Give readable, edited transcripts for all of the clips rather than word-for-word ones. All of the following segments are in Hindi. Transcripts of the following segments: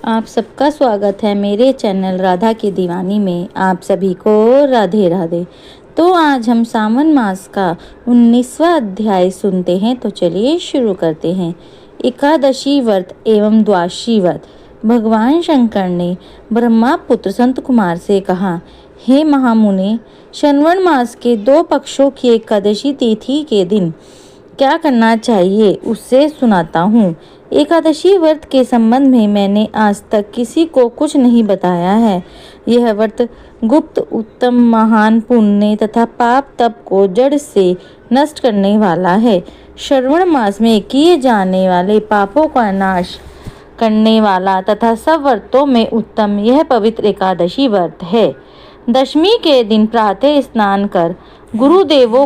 आप सबका स्वागत है मेरे चैनल राधा की दीवानी में। आप सभी को राधे राधे। तो आज हम सावन मास का 19वां अध्याय सुनते हैं। तो चलिए शुरू करते हैं। एकादशी व्रत एवं द्वादशी व्रत। भगवान शंकर ने ब्रह्मा पुत्र संत कुमार से कहा, हे महामुने, श्रवण मास के 2 पक्षों की एकादशी तिथि के दिन क्या करना चाहिए उससे सुनाता हूँ। एकादशी व्रत के संबंध में मैंने आज तक किसी को कुछ नहीं बताया है। यह व्रत गुप्त, उत्तम, महान पुण्य तथा पाप तप को जड़ से नष्ट करने वाला है। श्रवण मास में किए जाने वाले पापों का नाश करने वाला तथा सब व्रतों में उत्तम यह पवित्र एकादशी व्रत है। दशमी के दिन प्रातः स्नान कर गुरुदेवों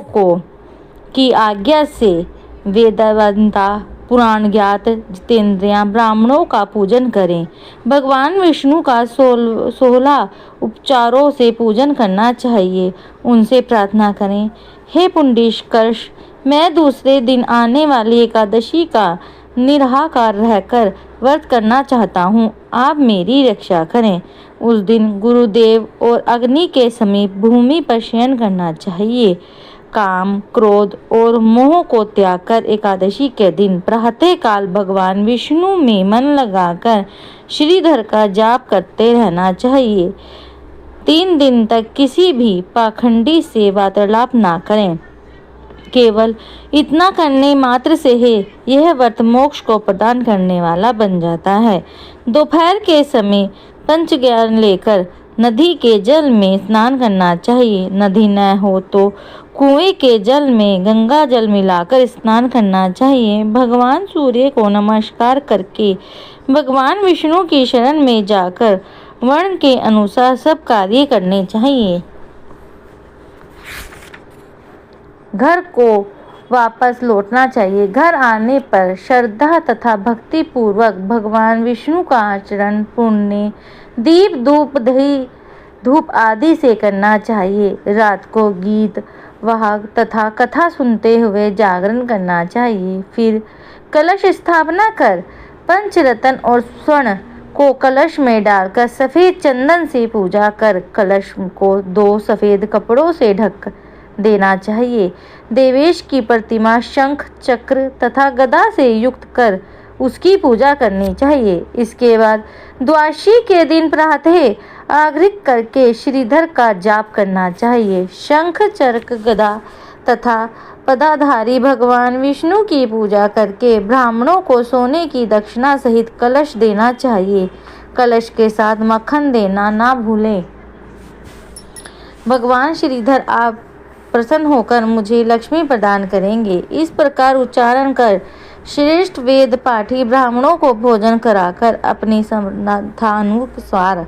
की आज्ञा से वेदवंता, पुराण ज्ञात, जितेंद्रिया ब्राह्मणों का पूजन करें। भगवान विष्णु का 16 उपचारों से पूजन करना चाहिए। उनसे प्रार्थना करें, हे पुंडरीकाक्ष, मैं दूसरे दिन आने वाली एकादशी का निराहार रहकर व्रत करना चाहता हूँ। आप मेरी रक्षा करें। उस दिन गुरुदेव और अग्नि के समीप भूमि पर शयन करना चाहिए। काम, क्रोध और मोह को त्याग कर एकादशी के दिन प्रातः काल भगवान विष्णु में मन लगाकर श्रीधर का जाप करते रहना चाहिए। 3 दिन तक किसी भी पाखंडी से वार्तालाप ना करें। केवल इतना करने मात्र से ही यह व्रत मोक्ष को प्रदान करने वाला बन जाता है। दोपहर के समय पंचज्ञान लेकर नदी के जल में स्नान करना चाहिए। नदी न हो तो कुएं के जल में गंगा जल मिलाकर स्नान करना चाहिए। भगवान सूर्य को नमस्कार करके भगवान विष्णु की शरण में जाकर वर्ण के अनुसार सब कार्य करने चाहिए। घर को वापस लौटना चाहिए। घर आने पर श्रद्धा तथा भक्ति पूर्वक भगवान विष्णु का आचरण पुण्य दीप, धूप आदि से करना चाहिए। रात को गीत, वाहक तथा कथा सुनते हुए जागरण करना चाहिए। फिर कलश स्थापना कर पंचरत्न और स्वर्ण को कलश में डालकर सफेद चंदन से पूजा कर कलश को 2 सफेद कपड़ों से ढक देना चाहिए। देवेश की प्रतिमा शंख, चक्र तथा गदा से युक्त कर उसकी पूजा करनी चाहिए। इसके बाद द्वादशी के दिन प्रातः आग्रह करके श्रीधर का जाप करना चाहिए। शंख, चक्र, गदा तथा पदाधारी भगवान विष्णु की पूजा करके ब्राह्मणों को सोने की दक्षिणा सहित कलश देना चाहिए। कलश के साथ मक्खन देना ना भूलें। भगवान श्रीधर आप प्रसन्न होकर मुझे लक्ष्मी प्रदान करेंगे। इस प्रकार उच्चारण कर श्रेष्ठ वेद पाठी ब्राह्मणों को भोजन कराकर अपनी सामर्थ्यानुसार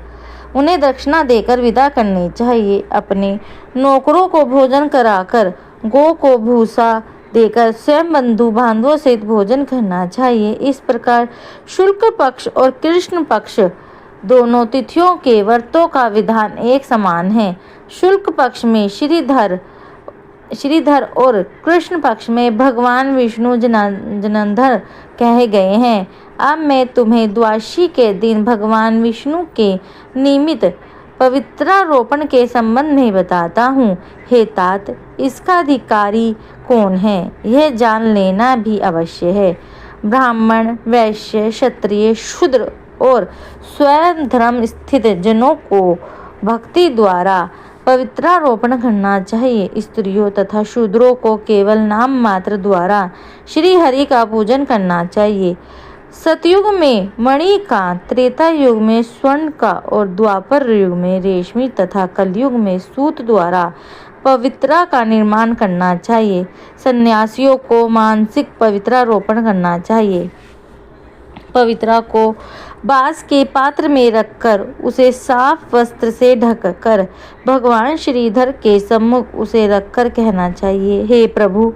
उन्हें दक्षिणा देकर विदा करनी चाहिए। अपने नौकरों को भोजन कराकर गौ को भूसा देकर स्वयं बंधु बांधवों सहित भोजन करना चाहिए। इस प्रकार शुक्ल पक्ष और कृष्ण पक्ष दोनों तिथियों के व्रतों का विधान एक समान है। शुक्ल पक्ष में श्रीधर और कृष्ण पक्ष में भगवान विष्णु जनार्दन कहे गए हैं। अब मैं तुम्हें द्वादशी के दिन भगवान विष्णु के निमित्त पवित्रारोपण के संबंध में बताता हूँ। हे तात, इसका अधिकारी कौन है यह जान लेना भी अवश्य है। ब्राह्मण, वैश्य, क्षत्रिय, शूद्र और स्वयं धर्म स्थित जनों को भक्ति द्वारा पवित्रारोपण करना चाहिए। स्त्रियों तथा शूद्रों को केवल नाम मात्र द्वारा श्री हरि का पूजन करना चाहिए। सतयुग में मणि का, त्रेता युग में स्वर्ण का और द्वापर युग में रेशमी तथा कलयुग में सूत द्वारा पवित्रा का निर्माण करना चाहिए। सन्यासियों को मानसिक पवित्रारोपण करना चाहिए। पवित्रा को बांस के पात्र में रखकर उसे साफ वस्त्र से ढककर भगवान श्रीधर के सम्मुख उसे रखकर कहना चाहिए, हे प्रभु,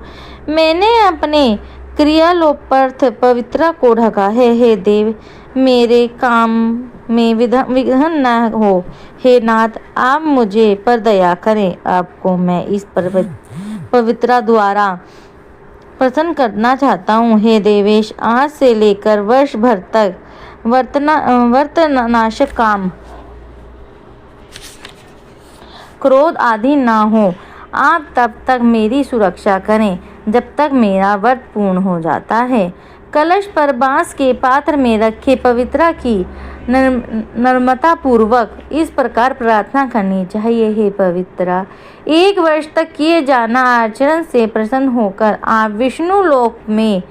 मैंने अपने क्रियालोपार्थ पवित्रा को ढका है। हे देव, मेरे काम में विघ्न न हो। हे नाथ, आप मुझे पर दया करें। आपको मैं इस पवित्रा द्वारा प्रसन्न करना चाहता हूँ। हे देवेश, आज से लेकर वर्ष भर तक वर्तनाशक काम, क्रोध आदि ना हो। आप तब तक मेरी सुरक्षा करें जब तक मेरा व्रत पूर्ण हो जाता है। कलश पर बांस के पात्र में रखे पवित्रा की नम्रता पूर्वक इस प्रकार प्रार्थना करनी चाहिए। हे पवित्रा, 1 वर्ष तक किए जाना आचरण से प्रसन्न होकर आप विष्णु लोक में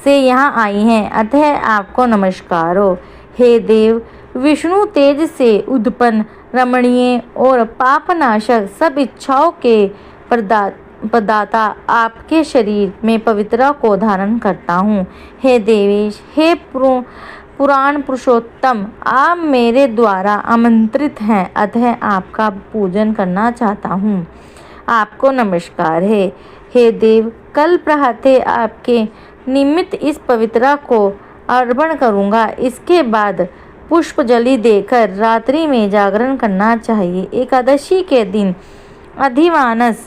से यहाँ आई हैं, अतः आपको नमस्कार हो। हे देव, विष्णु तेज से उत्पन्न रमणीय और पापनाशक सब इच्छाओं के प्रदाता आपके शरीर में पवित्रा को धारण करता हूँ। हे देवेश, हे पुराण पुरुषोत्तम, आप मेरे द्वारा आमंत्रित हैं, अतः आपका पूजन करना चाहता हूँ। आपको नमस्कार है। हे देव, कल प्रातः आपके निमित्त इस पवित्रा को अर्पण करूँगा। इसके बाद पुष्पजलि देकर रात्रि में जागरण करना चाहिए। एकादशी के दिन अधिवानस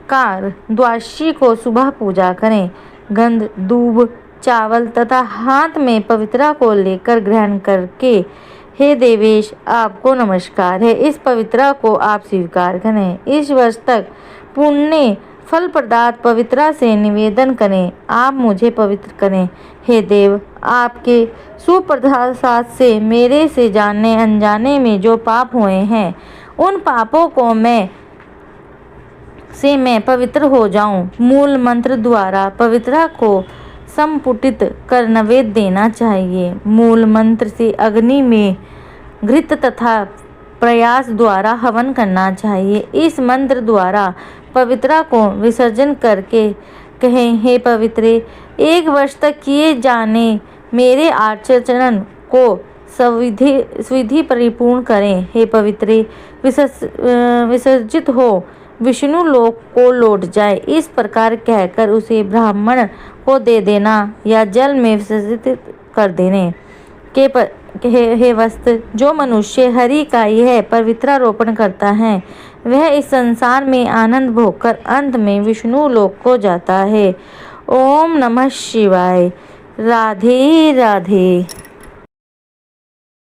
का द्वादशी को सुबह पूजा करें। गंध, दूब, चावल तथा हाथ में पवित्रा को लेकर ग्रहण करके हे देवेश, आपको नमस्कार है। इस पवित्रा को आप स्वीकार करें। इस वर्ष तक पुण्य फल प्रदात पवित्रा से निवेदन करें। आप मुझे पवित्र करें। हे देव, आपके सुप्रसाद से मेरे से जाने अनजाने में जो पाप हुए हैं, उन पापों को मैं पवित्र हो जाऊं। मूल मंत्र द्वारा पवित्रा को संपुटित कर नैवेद्य देना चाहिए। मूल मंत्र से अग्नि में घृत तथा प्रयास द्वारा हवन करना चाहिए। इस मंत्र द्वारा पवित्रा को विसर्जन करके कहें, हे पवित्रे, 1 वर्ष तक किए जाने मेरे आचरण को स्विधि परिपूर्ण करें। हे पवित्रे, विसर्जित हो विष्णु लोक को लौट जाए। इस प्रकार कहकर उसे ब्राह्मण को दे देना या जल में विसर्जित कर देने हे वस्त, जो मनुष्य हरि का यह पवित्रारोपण करता है, वह इस संसार में आनंद भोगकर अंत में विष्णु लोक को जाता है। ओम नमः शिवाय। राधे राधे।